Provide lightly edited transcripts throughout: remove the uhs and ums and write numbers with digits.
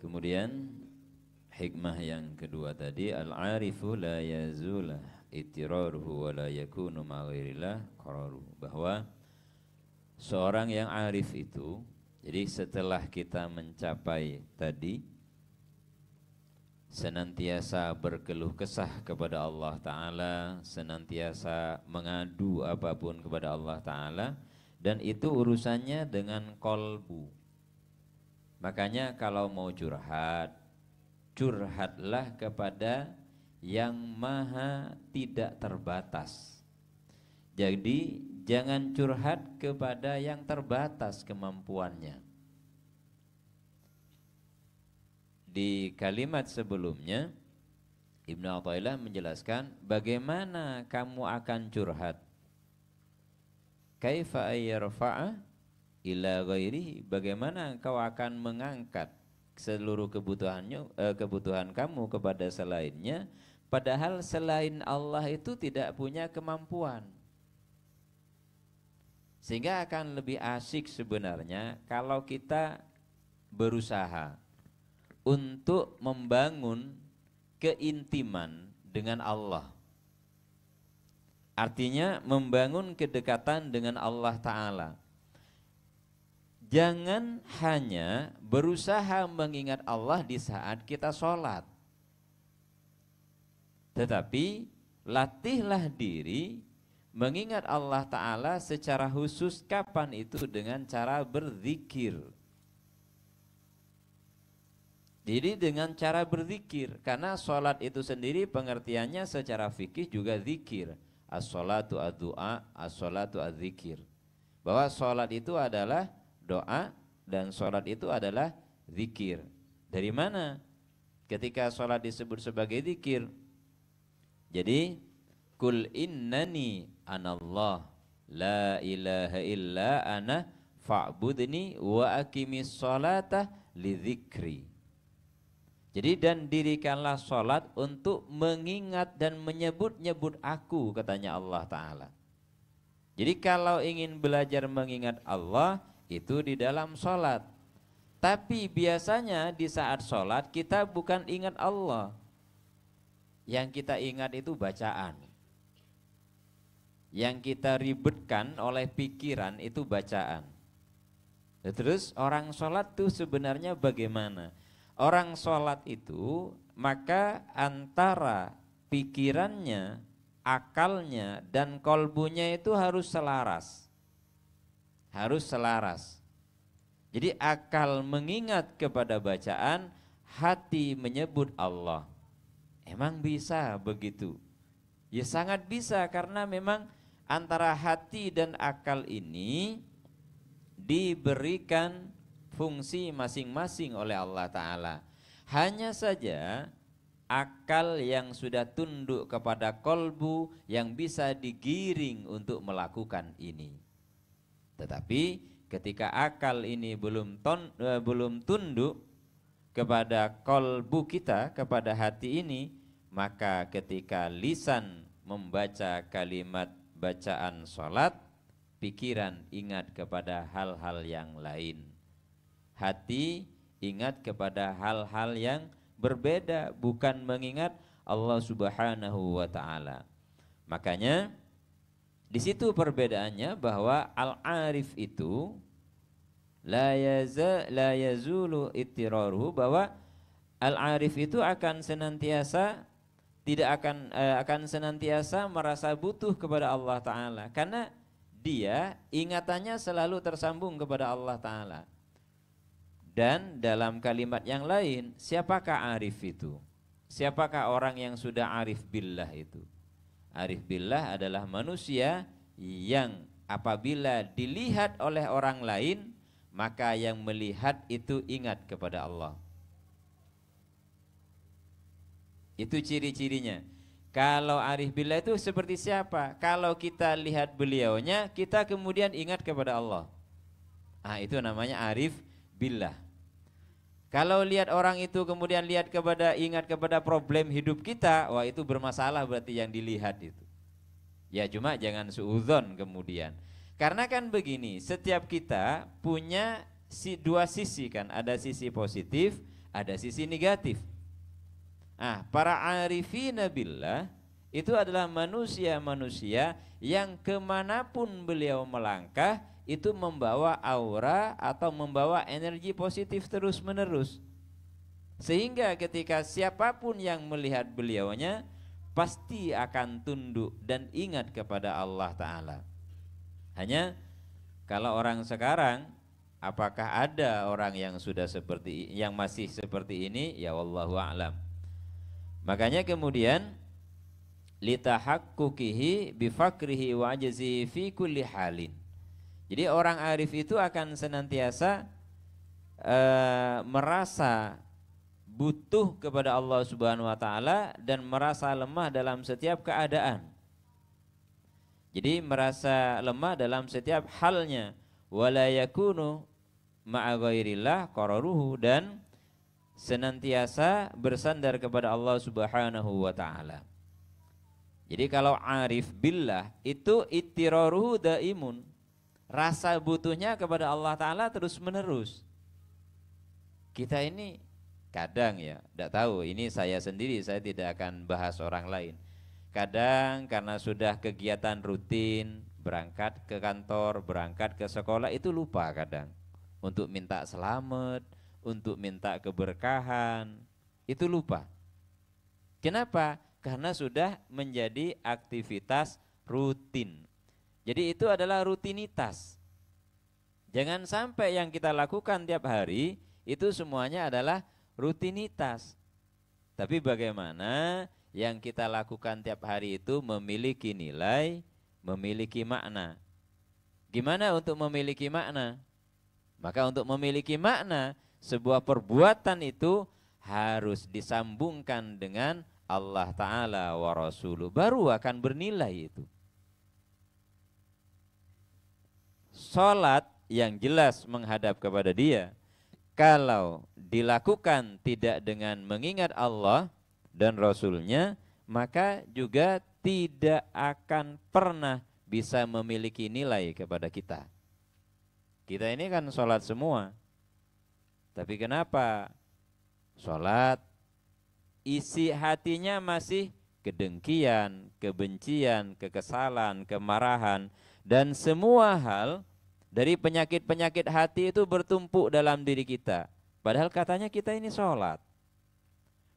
Kemudian hikmah yang kedua tadi, al-arifu la yazulah itiraruhu wa la yakunu maghairillah qararuhu, bahwa seorang yang arif itu, jadi setelah kita mencapai tadi senantiasa berkeluh kesah kepada Allah Ta'ala, senantiasa mengadu apapun kepada Allah Ta'ala, dan itu urusannya dengan kolbu. Makanya kalau mau curhat, curhatlah kepada yang maha tidak terbatas. Jadi jangan curhat kepada yang terbatas kemampuannya. Di kalimat sebelumnya Ibnu Athaillah menjelaskan bagaimana kamu akan curhat. Kaifa ayyarfa'a ila ghairihi, bagaimana engkau akan mengangkat seluruh kebutuhan kamu kepada selainnya, padahal selain Allah itu tidak punya kemampuan. Sehingga akan lebih asyik sebenarnya kalau kita berusaha untuk membangun keintiman dengan Allah. Artinya membangun kedekatan dengan Allah Ta'ala. Jangan hanya berusaha mengingat Allah di saat kita sholat, tetapi latihlah diri mengingat Allah Ta'ala secara khusus. Kapan itu? Dengan cara berzikir. Jadi dengan cara berzikir, karena sholat itu sendiri pengertiannya secara fikih juga zikir. As-sholatu ad-du'a, as-sholatu az-zikir. Bahwa sholat itu adalah doa dan sholat itu adalah zikir. Dari mana ketika sholat disebut sebagai zikir? Jadi kul innani anallah la ilaha illa ana fa'budni wa aqimis sholata li dzikri. Jadi dan dirikanlah sholat untuk mengingat dan menyebut-nyebut aku, katanya Allah Ta'ala. Jadi kalau ingin belajar mengingat Allah itu di dalam sholat. Tapi biasanya di saat sholat kita bukan ingat Allah. Yang kita ingat itu bacaan. Yang kita ribetkan oleh pikiran itu bacaan. Terus orang sholat itu sebenarnya bagaimana? Orang sholat itu maka antara pikirannya, akalnya dan kolbunya itu harus selaras. Harus selaras. Jadi akal mengingat kepada bacaan, hati menyebut Allah. Emang bisa begitu? Ya sangat bisa, karena memang antara hati dan akal ini diberikan fungsi masing-masing oleh Allah Ta'ala. Hanya saja akal yang sudah tunduk kepada kolbu yang bisa digiring untuk melakukan ini. Tetapi ketika akal ini belum tunduk kepada kolbu kita, kepada hati ini, maka ketika lisan membaca kalimat bacaan sholat, pikiran ingat kepada hal-hal yang lain. Hati ingat kepada hal-hal yang berbeda, bukan mengingat Allah Subhanahu wa Ta'ala. Makanya di situ perbedaannya, bahwa al-arif itu la yazulu ittiraruhu, bahwa al-arif itu akan senantiasa akan senantiasa merasa butuh kepada Allah Ta'ala, karena dia ingatannya selalu tersambung kepada Allah Ta'ala. Dan dalam kalimat yang lain, siapakah arif itu? Siapakah orang yang sudah arif billah itu? Arif billah adalah manusia yang apabila dilihat oleh orang lain, maka yang melihat itu ingat kepada Allah. Itu ciri-cirinya. Kalau arif billah itu seperti siapa? Kalau kita lihat beliaunya, kita kemudian ingat kepada Allah. Itu namanya arif billah. Kalau lihat orang itu kemudian ingat kepada problem hidup kita, wah itu bermasalah berarti yang dilihat itu. Ya cuma jangan suudzon kemudian. Karena kan begini, setiap kita punya dua sisi kan, ada sisi positif, ada sisi negatif. Ah, para arifina billah itu adalah manusia-manusia yang kemanapun beliau melangkah itu membawa aura atau membawa energi positif terus menerus. Sehingga ketika siapapun yang melihat beliaunya pasti akan tunduk dan ingat kepada Allah Ta'ala. Hanya kalau orang sekarang, apakah ada orang yang sudah seperti, yang masih seperti ini? Ya wallahu a'lam. Makanya kemudian litahaqquqihi bifakrihi wa ajzihi fi kulli halin. Jadi orang arif itu akan senantiasa merasa butuh kepada Allah Subhanahu wa taala dan merasa lemah dalam setiap keadaan. Jadi merasa lemah dalam setiap halnya, wala yakunu ma'a ghairillah qararuhu, dan senantiasa bersandar kepada Allah Subhanahu wa taala. Jadi kalau arif billah itu ittiraruhu daimun, rasa butuhnya kepada Allah taala terus menerus. Kita ini kadang ya, tidak tahu, ini saya sendiri, saya tidak akan bahas orang lain. Kadang karena sudah kegiatan rutin, berangkat ke kantor, berangkat ke sekolah, itu lupa kadang untuk minta selamat, untuk minta keberkahan, itu lupa. Kenapa? Karena sudah menjadi aktivitas rutin. Jadi itu adalah rutinitas. Jangan sampai yang kita lakukan tiap hari itu semuanya adalah rutinitas. Tapi bagaimana yang kita lakukan tiap hari itu memiliki nilai, memiliki makna. Gimana untuk memiliki makna? Maka untuk memiliki makna, sebuah perbuatan itu harus disambungkan dengan Allah Ta'ala wa Rasuluh, baru akan bernilai itu. Salat yang jelas menghadap kepada Dia, kalau dilakukan tidak dengan mengingat Allah dan Rasulnya, maka juga tidak akan pernah bisa memiliki nilai kepada kita. Kita ini kan sholat semua, tapi kenapa sholat isi hatinya masih kedengkian, kebencian, kekesalan, kemarahan, dan semua hal dari penyakit-penyakit hati itu bertumpuk dalam diri kita. Padahal katanya kita ini sholat.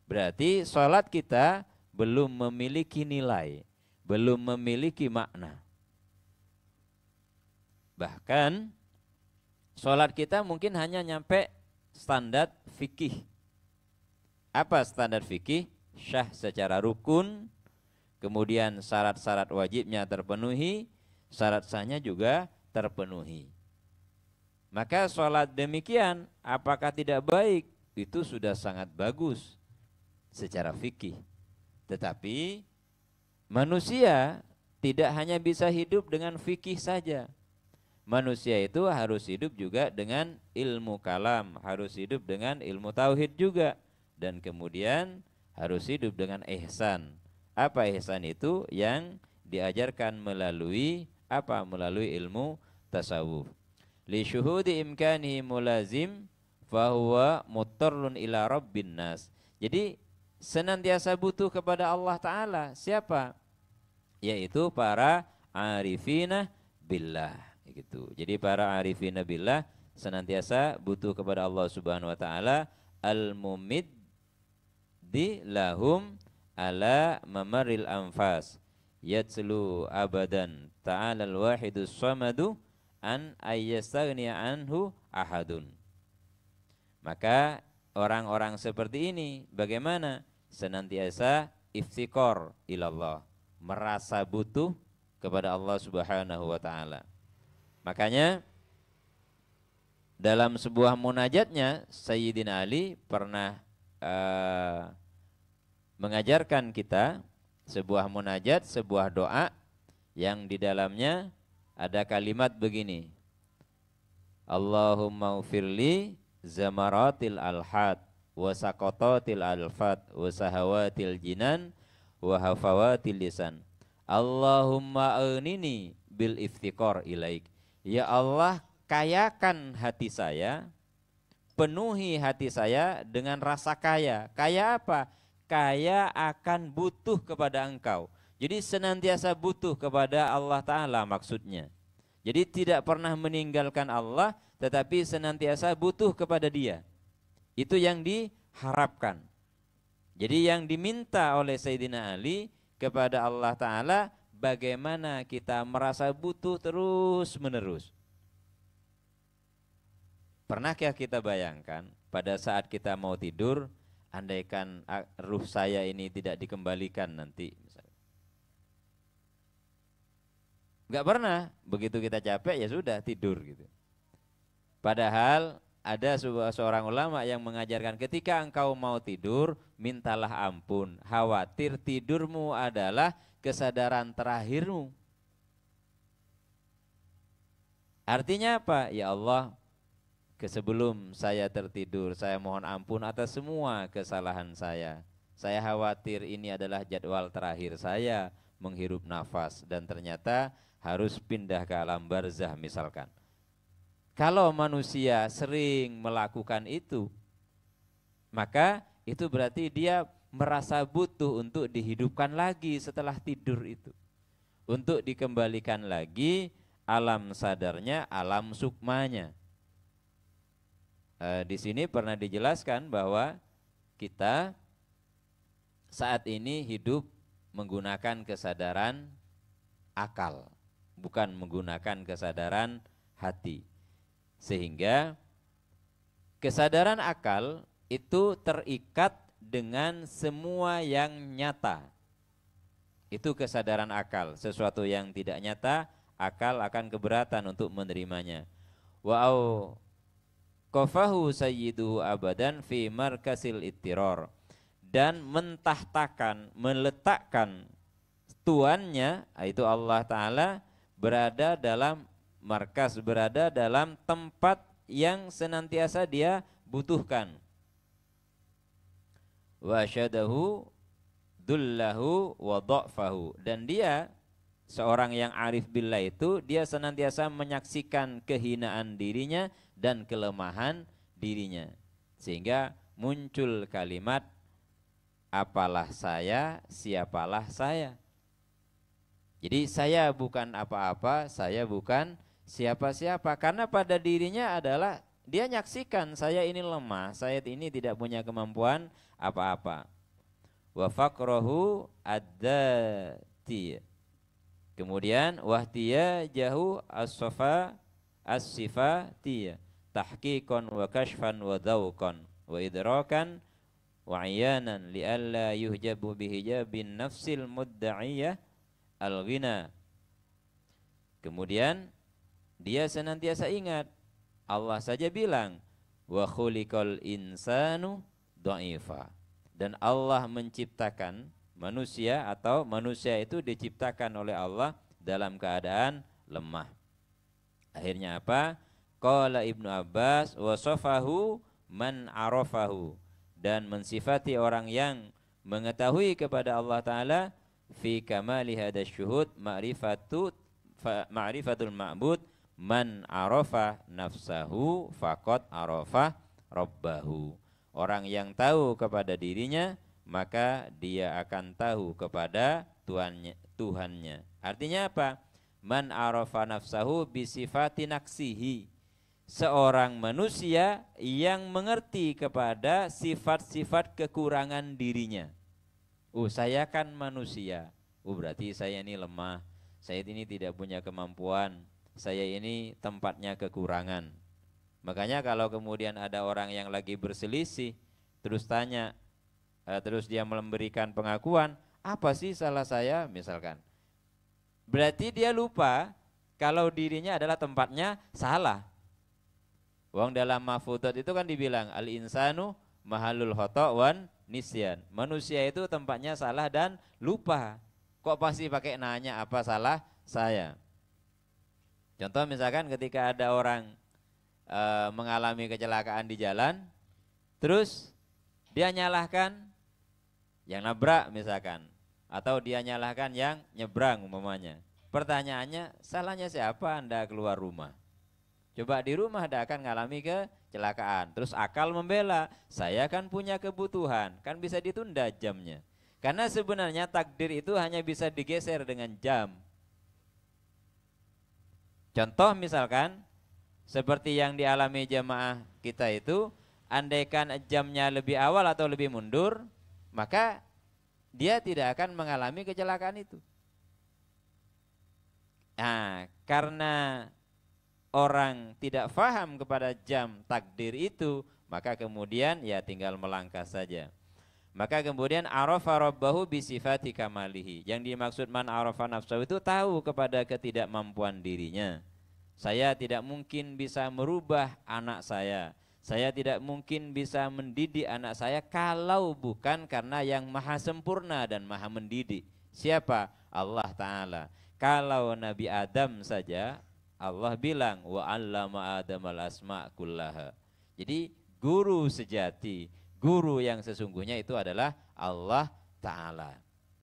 Berarti sholat kita belum memiliki nilai, belum memiliki makna. Bahkan sholat kita mungkin hanya nyampe standar fikih. Apa standar fikih? Syah secara rukun, kemudian syarat-syarat wajibnya terpenuhi, syarat sahnya juga terpenuhi. Maka sholat demikian apakah tidak baik? Itu sudah sangat bagus secara fikih. Tetapi manusia tidak hanya bisa hidup dengan fikih saja. Manusia itu harus hidup juga dengan ilmu kalam, harus hidup dengan ilmu tauhid juga, dan kemudian harus hidup dengan ihsan. Apa ihsan itu? Yang diajarkan melalui apa? Melalui ilmu tasawuf. Li syuhudi imkanihi mulazim fahuwa muttarrun ila rabbin nas. Jadi senantiasa butuh kepada Allah Ta'ala. Siapa? Yaitu para arifina billah. Gitu. Jadi para arifina billah senantiasa butuh kepada Allah Subhanahu wa Ta'ala, al-mumiddi lahum ala mamaril anfas yatslu abadan ta'ala al-wahidus samadu an ayyastaghniya anhu ahadun. Maka orang-orang seperti ini bagaimana? Senantiasa iftikor ilallah, merasa butuh kepada Allah Subhanahu wa Ta'ala. Makanya dalam sebuah munajatnya Sayyidina Ali pernah mengajarkan kita sebuah munajat, sebuah doa yang di dalamnya ada kalimat begini: Allahumma ufirli zamaratil alhad wa saqatatil alfat wa sahawatil jinan wa hafawatil lisan. Allahumma aghnini bil iftikor ilaik. Ya Allah, kayakan hati saya, penuhi hati saya dengan rasa kaya. Kaya apa? Kaya akan butuh kepada engkau. Jadi senantiasa butuh kepada Allah Ta'ala maksudnya. Jadi tidak pernah meninggalkan Allah, tetapi senantiasa butuh kepada Dia. Itu yang diharapkan. Jadi yang diminta oleh Sayyidina Ali kepada Allah Ta'ala, bagaimana kita merasa butuh terus menerus. Pernahkah kita bayangkan pada saat kita mau tidur, andaikan ruh saya ini tidak dikembalikan nanti misalnya. Enggak pernah, begitu kita capek ya sudah tidur gitu. Padahal ada seorang ulama yang mengajarkan ketika engkau mau tidur, mintalah ampun. Khawatir tidurmu adalah kesadaran terakhirmu. Artinya apa? Ya Allah, sebelum saya tertidur, saya mohon ampun atas semua kesalahan saya. Saya khawatir ini adalah jadwal terakhir saya menghirup nafas dan ternyata harus pindah ke alam barzah misalkan. Kalau manusia sering melakukan itu, maka itu berarti dia merasa butuh untuk dihidupkan lagi setelah tidur itu. Untuk dikembalikan lagi alam sadarnya, alam sukmanya. Di sini pernah dijelaskan bahwa kita saat ini hidup menggunakan kesadaran akal, bukan menggunakan kesadaran hati. Sehingga kesadaran akal itu terikat dengan semua yang nyata. Itu kesadaran akal, sesuatu yang tidak nyata, akal akan keberatan untuk menerimanya. Wa'au qafahu sayyidu abadan fi markasil ittiror, dan mentahtakan, meletakkan tuannya, yaitu Allah Ta'ala, berada dalam markas, berada dalam tempat yang senantiasa dia butuhkan. Wa syadahu dullahu wa dha'fahu, dan dia seorang yang arif billah itu dia senantiasa menyaksikan kehinaan dirinya dan kelemahan dirinya, sehingga muncul kalimat apalah saya, siapalah saya. Jadi saya bukan apa-apa, saya bukan siapa-siapa, karena pada dirinya adalah dia nyaksikan saya ini lemah, saya ini tidak punya kemampuan apa-apa. Wa faqrahu ad-dati. Kemudian wahtiya jahu as-safa as-sifati tahqiqan wa kashfan wa dzauqan wa idrakan wa ayanan li alla yuhjabu bihijabin nafsil mudda'iyah al-ghina. Kemudian dia senantiasa ingat Allah saja bilang wa khuliqal insanu dha'ifa, dan Allah menciptakan manusia, atau manusia itu diciptakan oleh Allah dalam keadaan lemah. Akhirnya apa? Qala Ibnu Abbas wasafahu man arafahu, dan mensifati orang yang mengetahui kepada Allah Ta'ala fi kamali hadas syuhud ma'rifatul ma'bud man arafa nafsahu faqad arafa rabbahu. Orang yang tahu kepada dirinya, maka dia akan tahu kepada Tuhannya. Artinya apa? Man arafa nafsahu bisifati naksihi. Seorang manusia yang mengerti kepada sifat-sifat kekurangan dirinya. Saya kan manusia. Berarti saya ini lemah. Saya ini tidak punya kemampuan. Saya ini tempatnya kekurangan. Makanya kalau kemudian ada orang yang lagi berselisih, terus tanya, terus dia memberikan pengakuan, apa sih salah saya misalkan. Berarti dia lupa kalau dirinya adalah tempatnya salah. Wong dalam mahfudzat itu kan dibilang al-insanu mahalul khata' wan nisyan. Manusia itu tempatnya salah dan lupa. Kok pasti pakai nanya apa salah saya? Contoh misalkan ketika ada orang mengalami kecelakaan di jalan, terus dia nyalahkan yang nabrak misalkan, atau dia nyalahkan yang nyebrang umpamanya. Pertanyaannya, salahnya siapa Anda keluar rumah? Coba di rumah Anda akan mengalami kecelakaan. Terus akal membela, saya kan punya kebutuhan, kan bisa ditunda jamnya. Karena sebenarnya takdir itu hanya bisa digeser dengan jam. Contoh misalkan, seperti yang dialami jamaah kita itu, andaikan jamnya lebih awal atau lebih mundur, maka dia tidak akan mengalami kecelakaan itu. Nah, karena orang tidak faham kepada jam takdir itu, maka kemudian ya tinggal melangkah saja. Maka kemudian arafa rabbahu bisifati kamalihi. Yang dimaksud man arafa nafsahu itu tahu kepada ketidakmampuan dirinya. Saya tidak mungkin bisa merubah anak saya. Saya tidak mungkin bisa mendidik anak saya kalau bukan karena yang maha sempurna dan maha mendidik. Siapa? Allah Ta'ala. Kalau Nabi Adam saja, Allah bilang wa 'allama Adamal asma' kullaha. Jadi guru sejati, guru yang sesungguhnya itu adalah Allah Ta'ala.